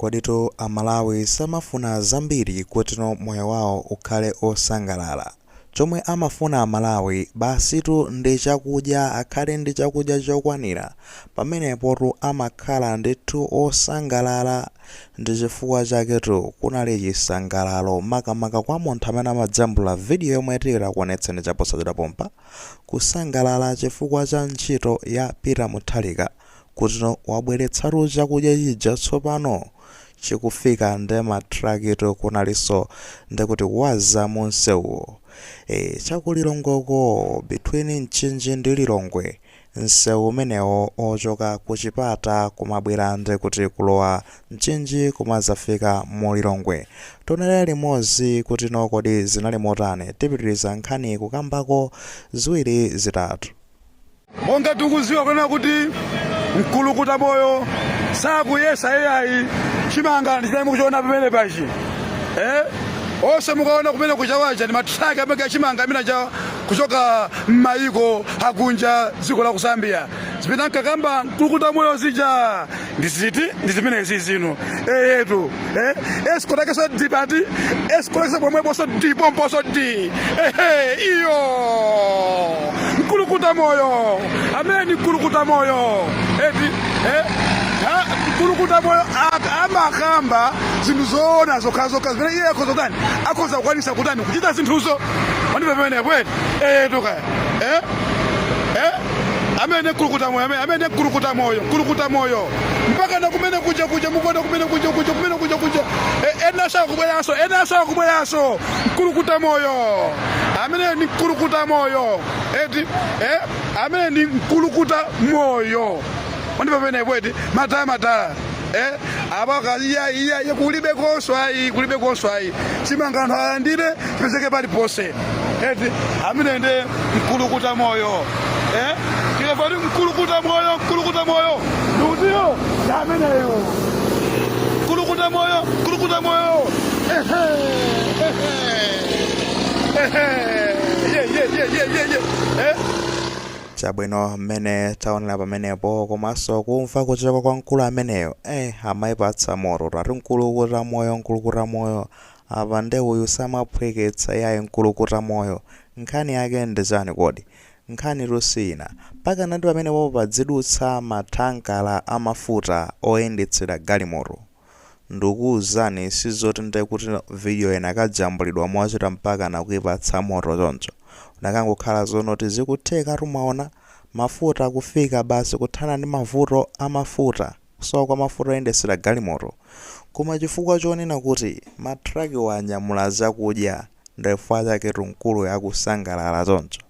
Koditu Amalawi samafuna zambiri kuti moyo wawo ukhale osangalala. Chomwe amafuna Amalawi basitu ndi chakudya, akhale ndi chakudya chokwanira. Pamenepotu amakhala ndithu osangalala. Ndi chifukwa chaketu kunali chisangalalo makamaka kwa munthu amene amajambula video yomwe tikuonetseni chaposachita pompa. Kusangalala chifukwa cha ntchito ya Peter Mutharika kuti wabweretsatu chakudya chija tsopano chikufika ndi matrakitu kunalinso ndikuti waza munsewu. Chakulilongoko between Mchinji ndi Lilongwe, nsewu umenewo ochoka ku Chipata kumabwera ndikuti kulowa Mchinji kumazafika mu Lilongwe. Tonera limodzi kuti kodi zinali motani, tipitiriza nkhani kukambako ziwiri zitatu. Monga tikuziwa kuna kuti mkulukuta moyo sakuyesa AI chimanga ndisemu kuchona pamene pachi. Ose mukaona kumene kuchawacha ndi matraki amene chimanga amene cha kuchoka m'mayiko akunja dziko la Zambia. Zipita nkakamba mkulukuta moyo zija ndiziti ndizimene zizino. Etu eskolake so dipati eskolake so pomwe boso dipompo so di. Iyo mkulukuta moyo amene mkulukuta moyo mkulukuta moyo amakamba zinthu zoona zokhazoka zimene iye akhozotani akhoza kukwanisa kutani kuchita zinthuzo wandipe pamene kweti toka amene mkulukuta moyo amene mkulukuta moyo mpaka na kumene kuja mukonda kumene kuja enaso akubweranso mkulukuta moyo amene ni mkulukuta moyo amene ni mkulukuta moyo wandipe pamene kweti matala abaka iya kulibe koswa chimanga anthu alandire chipezeke pali pose amene ndi mkulukuta moyo kilefati mkulukuta moyo ndiutiyo ameneyo mkulukuta moyo Chabwino mmene taonera pamenepo komanso kumva kuchoka kwa mkulu ameneyo amayipatsa moto tati mkulukuta moyo apa nde uyu samaphweketsa yayi mkulukuta moyo. Nkhani yake ndi chani kodi? Nkhani lusina mpaka nati pamenepo padzidutsa mathankala amafuta oyendetsera galimoto. Ndikuwuzani sizoti nde kuti video ena akajambulidwa mochita mpaka nakuyipatsa moto choncho. Nakangokhala zonoti zikutheka tumaona mafuta kufika basi kuthana ndi mavuto amafuta kusowa kwa mafuta oyendetsera galimoto. Koma chifukwa chonena kuti matraki wanyamula zakudya ndifukwa chaketu mkulu yakusangalala choncho.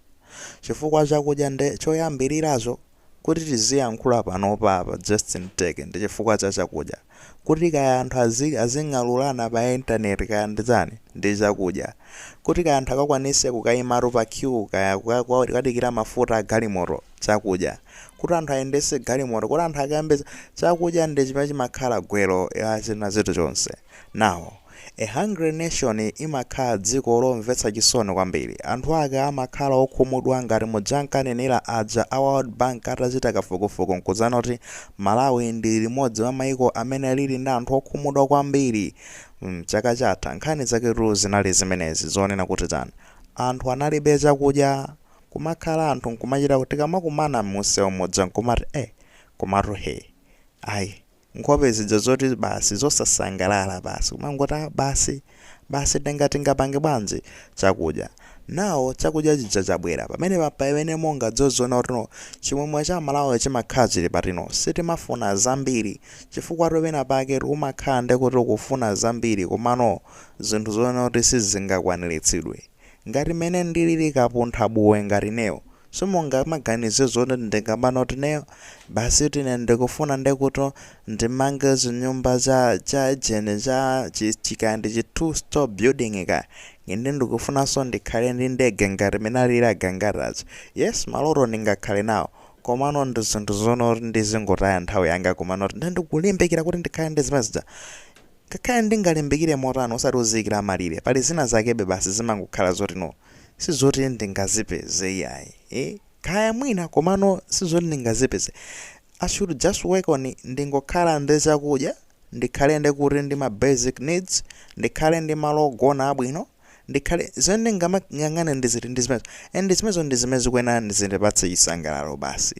Chifukwa chakudya nde choyambirirazo kuti tiziyankhula panopa Justin Teke ndi chifukwa cha chakudya. Kuti kaya anthu azing'alulana pa intaneti kaya nditani ndi chakudya. Kuti kaya anthu akakwanise kukayimatu pa queue kaya kukadikira mafuta a galimoto chakudya. Kuti anthu ayendese galimoto kuti anthu akayambe chakudya ndi chimene chimakhala gwero ya china zinthu chonse. Now a hungry nation imakhala dziko lomvetsa chisoni kwambiri. Anthu ake amakhala okhumudwa ngati mujankanenera aja a World Bank atachita kafukufuku nkuzana kuti Malawi ndi limodzi wa mayiko amene lili ndi anthu okhumudwa kwambiri. Chaka chatha nkhani zaketu zinali zimenezi zonena kuti chani anthu analibe chakudya. Kumakhala anthu nkumachita kuti kamakumana mmusewu mmodzi nkumati komatu ayi nkhope zija zoti basi zosasangalala basi kumangota basi tingapange bwanji chakudya. Nawo chakudya chija chabwera pamene monga dzozona kuti chimwemwe cha Malawi chimakhala chili patino sitimafuna zambiri chifukwa topena pake umakhala ndi kuti ukufuna zambiri komano zinthu zoona kuti sizingakwaniritsidwe. Ngati mene ndilili kapuntha buwe ngati neyo simunga maganize zoti ndingabana kuti neyo basi tine ndikufuna ndikuti ndimange zinyumba cha jene cha chikandi chi 2-store building ka ngende ndikufunanso ndikhale ndi ndege ngati mene alili agangatazi. Yes maloto ndingakhale nawo komano ndi zinthu zoona kuti ndizingotaya nthawi yanga komano ndikulimbikira kuti ndikhale ndi zimazija. Ngakhale ndingalimbikire motano osati uzikira malire pali zina zakebe basi zimangokhala zoti no sizoti ndingazipeze iyayi kaya mwina komano sizoti ndingazipeze. I should just work on ndingokhala ndi chakudya ndikhale ndikuti ndi ma basic needs, ndikhale ndi malo ogona abwino, ndikhale zimene ngamayang'ane ndiziti ndi zimezo, and zimezo ndi zimene zikuyenera ndizindipatse chisangalalo basi.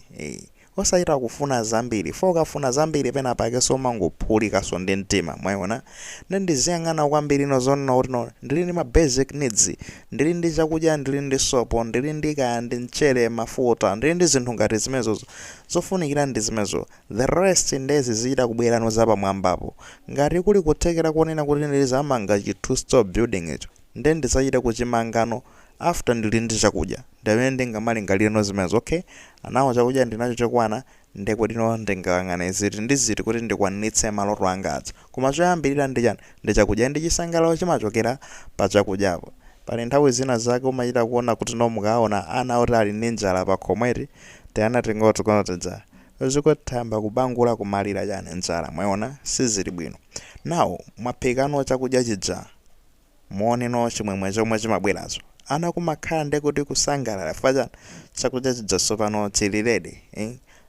Osachita kufuna zambiri, ukafuna zambiri pena pake somangophulikaso ndi mtima, mwayiona. Ndiziyang'ana kwambiri zonena kuti ndili ndi ma basic needs, ndili ndi chakudya, ndili ndi sopo, ndili ndi kaya ndi mchere, mafuta, ndili ndi zinthu ngati zimezo zofunikira ndi zimezo. The rest ndezi zichita kubwerano zapamwambapo. Ngati kuli kuthekera kuonena kuti ndizamanga chi two stop building icho, ndisachita kuchimangano after ndili ndi chakudya, ndamene ndingamalingalireno zimezo. Okay, anawo chakudya ndinacho chokwana, ndekuti ndingayang'ane ziti ndi ziti kuti ndikwanitse maloto angazi. Koma choyambirira ndi chani? Ndi chakudya, ndi chisangalalo chimachokera pa chakudyapo. Pali nthawi zina zake umachita kuona kuti mukaona ana oti ali ndi njala pa khomweti, anatingoti konoteja zikuthamba kubangula kumalira chani njala, mwayiona sizili bwino. Nawo mwaphikano chakudya chija, muoneno chimwemwe chomwe chimabwerazo, ana kumakhala ndekuti kusangalala faja chakudya chija tsopano chili ready,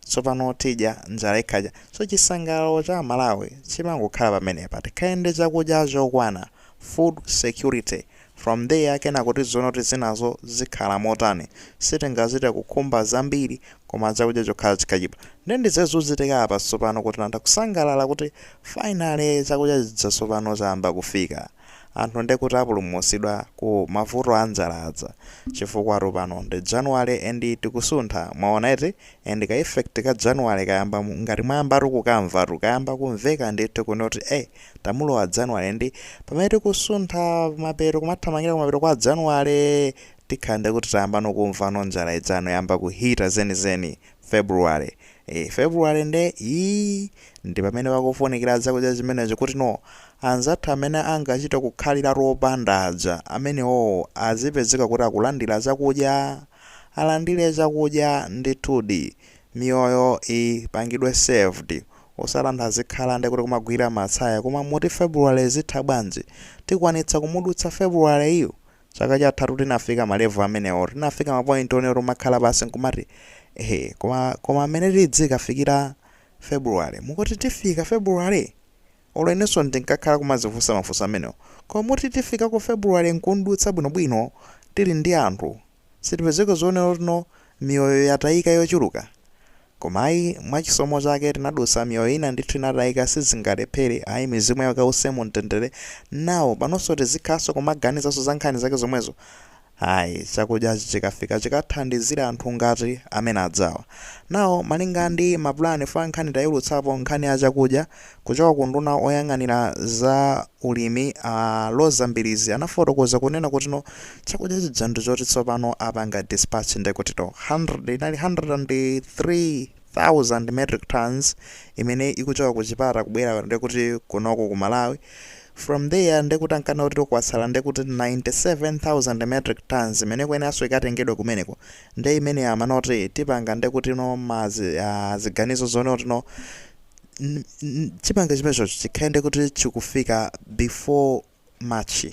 tsopano tidya njala ikhaja. So chisangalalo cha Malawi chimangokhala pamenepa, tikhale ndi chakudya chokwana, food security. From there kena kuti zonoti zinazo zikhala motani, sitingazite kukhumba zambiri koma chakudya chokhala chikhachipa. Ndizezo zitika apa tsopano kuti nanda kusangalala kuti finally chakudya chija tsopano chayamba kufika. Anthu ndekuti apulumutsidwa ku mavuto a njaladza, chifukwa pano ndi January and tikusuntha, mwaona iti, and ka effect ka January kayamba ngati mwayamba kukamva kayamba kumveka ndithu kunoti tamulowa January, and pamene tikusuntha mapeto kumathamangira kumapeto kwa January, tikhande kuti tayamba nokumva njala ijano yamba kuhita zenizeni February. February ndi pamene pakufunikira zakudya zimenezo kuti anzathu amene angachita kukhalira ropandaja, amenewo azipezeka kuti akulandira zakudya, alandire zakudya ndithudi, miyoyo ipangidwe saved, osalanda azikhala ndekuti kumagwira matsaya. Koma muti February zitha bwanji, tikwanitsa kumudutsa February iyo, chaka chatatu tinafika malevel amenewo, tinafika mapoint onero makhala basi nkumati koma amene tidzikafikira February, mukuti tifika February oleneso ndinkakhala kumazifunsa mafunso amenewo, koma muti tifika ku February nkundutsa bwinobwino tili ndi anthu, sitipezeka zoonera kuti miyoyo yatayika yochuluka. Koma mwachisomo chake tinadutsa miyoyo ina ndithu inatayika sizingalephere, mizimu yakausa mumtendere. Nawo panonso tizikhaso kumaganizanso za nkhani zake zomwezo, chakudya chikafika chikathandizira anthu ngati amene adzawa. Nawo malinga ndi mapulani fa nkhani tayulutsapo nkhani ya chakudya kuchoka ku nduna oyang'anira za ulimi Lozambirizi anafotokoza kunena kuti chakudya chija ndi choti tsopano apanga dispatch ndekuti 103,000 metric tons imene ikuchoka ku chipata kubwera ndekuti kunoko ku Malawi. From there ndekuti ankana kuti kwatsala ndekuti 97,000 metric tons imene kwenaso ikatengedwa kumeneko, ndi imene amanoti tipanga ndekuti ziganizo zone kuti chipanga chimenecho chikhale kuti chikufika before March.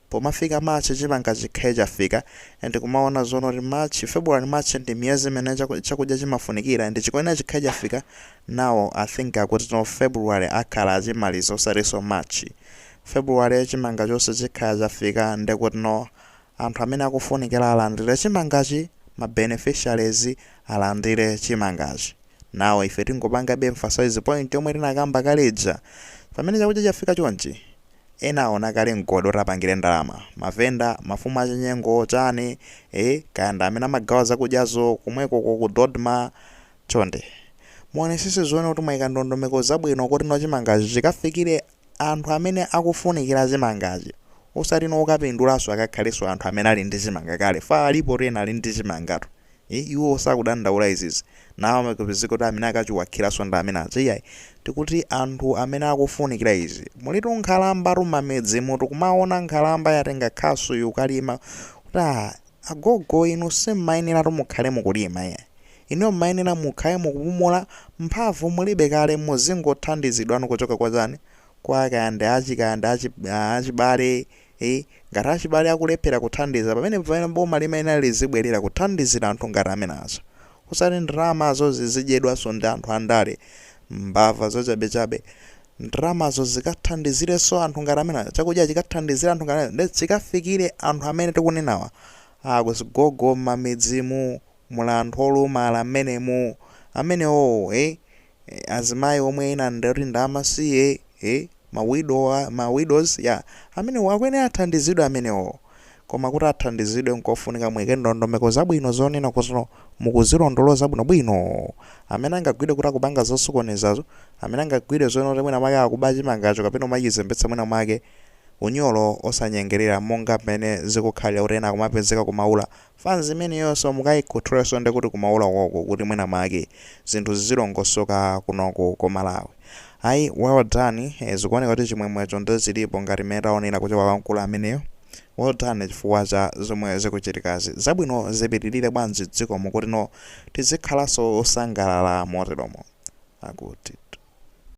Pomafika March chipanga chikhale chafika, and kumaona zonoti March, February, March ndi miyezi imene chakudya chimafunikira, ndi chikuyenera chikhale chafika. Now I think akuti February akhala achimaliza osatiso March. February chimanga chonse chikhala chafika, ndekuti anthu amene akufunikira alandire chimangachi, ma beneficiaries alandire chimangachi. Now ife tingopanga emphasize point yomwe tinakamba kalija, pamene chakudya chafika chonchi ena aona kale mgodo tapangire ndalama, mavenda, mafumu achinyengo chani, kayanda amene amagawa zakudyazo kumweko ku Dodma chonde. Muonesese zoona kuti mwayika ndondomeko zabwino kuti chimangachi chikafikire anthu amene akufunikira chimangachi, osati ukapindulaso akakhaleso anthu amene ali ndi chimanga kale, fa alipo ena ali ndi chimangatu. Iwo sakudandaula izizi, nawo makupezeka kuti amene akachiwakhiraso ndi amene achiyayi. Tikuti anthu amene akufunikira izi, mulitu nkhalamba rumamedzi mutu kumaona nkhalamba yatenga khasu yukalima kuti agogo inu simmayenera mukhale mukulima, inu mmayenera mukhale mukupumula, mphamvu mulibe kale muzingothandizidwanu kuchoka kwa chani, kwa kayanda achibale, ngati achibale akulephera kuthandiza, pamene boma limene lizibwerera kuthandizira anthu ngati amenazo, usati ndalamazo zidyedwaso ndi anthu andale, mbava zochabechabe. ndalamazo zikathandizirenso anthu ngati amene, chakudya chikathandizira anthu ngati amene, chikafikire anthu amene tikunenawa kuzigogo m'mamidzimu mula anthu olumala amenewo azimayi omwe ena ndoti ndamasiye ma widows amenewo akuyenera athandizidwe amenewo. Koma kuti athandizidwe nkofunika mwike ndondomeko zabwino zonena kuti mukuzilondoloza bwinobwino. Amene angagwire kuti akupanga zosokonezazo, amene angagwire zonoti mwina mwake akuba chimangacho kapena umachizembetsa mwina mwake unyolo osanyengerera monga pene zikukhalira kuti ena kumapezeka kumaula. Fans imeneyonso mukayikhuthulesonso ndi kuti kumaula koko kuti mwina mwake zinthu zizilongosoka kunoko ku Malawi. Ayi well done, zikuoneka kuti chimwemwecho ndizilipo ngati mmene taonera kuchoka kwa mkulu ameneyo. Well done chifukwa cha zomwe zikuchitikazi. Zabwino zipitirire bwanji dzikomo kuti tizikhalanso osangalala moteromo akuti.